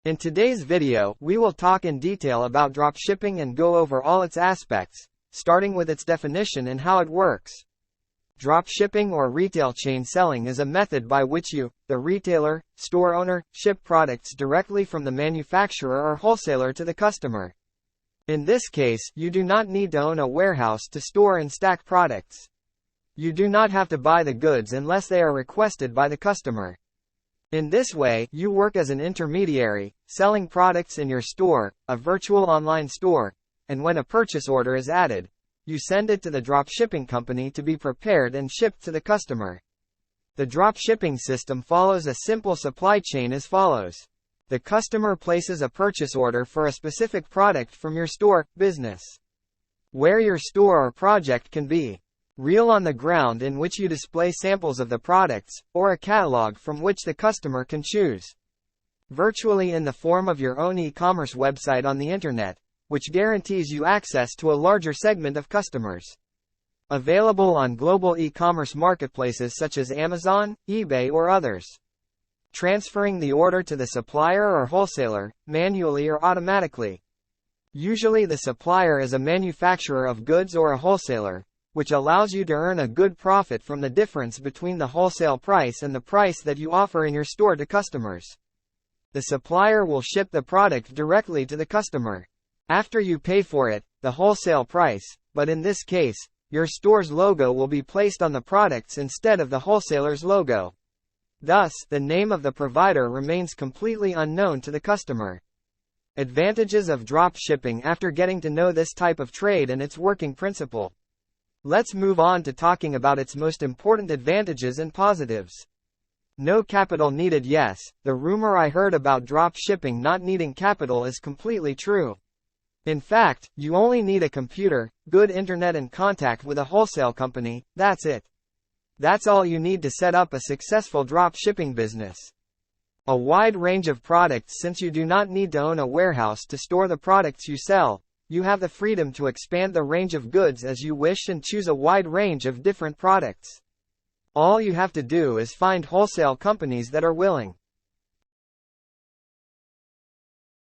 In today's video, we will talk in detail about dropshipping and go over all its aspects, starting with its definition and how it works. Dropshipping or retail chain selling is a method by which you, the retailer, store owner, ship products directly from the manufacturer or wholesaler to the customer. In this case, you do not need to own a warehouse to store and stack products. You do not have to buy the goods unless they are requested by the customer. In this way, you work as an intermediary, selling products in your store, a virtual online store, and when a purchase order is added, you send it to the dropshipping company to be prepared and shipped to the customer. The dropshipping system follows a simple supply chain as follows. The customer places a purchase order for a specific product from your store, business, where your store or project can be real on the ground in which you display samples of the products, or a catalog from which the customer can choose. Virtually in the form of your own e-commerce website on the internet, which guarantees you access to a larger segment of customers. Available on global e-commerce marketplaces such as Amazon, eBay or others. Transferring the order to the supplier or wholesaler, manually or automatically. Usually the supplier is a manufacturer of goods or a wholesaler, which allows you to earn a good profit from the difference between the wholesale price and the price that you offer in your store to customers. The supplier will ship the product directly to the customer. After you pay for it, the wholesale price, but in this case, your store's logo will be placed on the products instead of the wholesaler's logo. Thus, the name of the provider remains completely unknown to the customer. Advantages of drop shipping. After getting to know this type of trade and its working principle, let's move on to talking about its most important advantages and positives. No capital needed. Yes, the rumor I heard about drop shipping not needing capital is completely true. In fact, you only need a computer, good internet and contact with a wholesale company, that's it. That's all you need to set up a successful drop shipping business. A wide range of products. Since you do not need to own a warehouse to store the products you sell, you have the freedom to expand the range of goods as you wish and choose a wide range of different products. All you have to do is find wholesale companies that are willing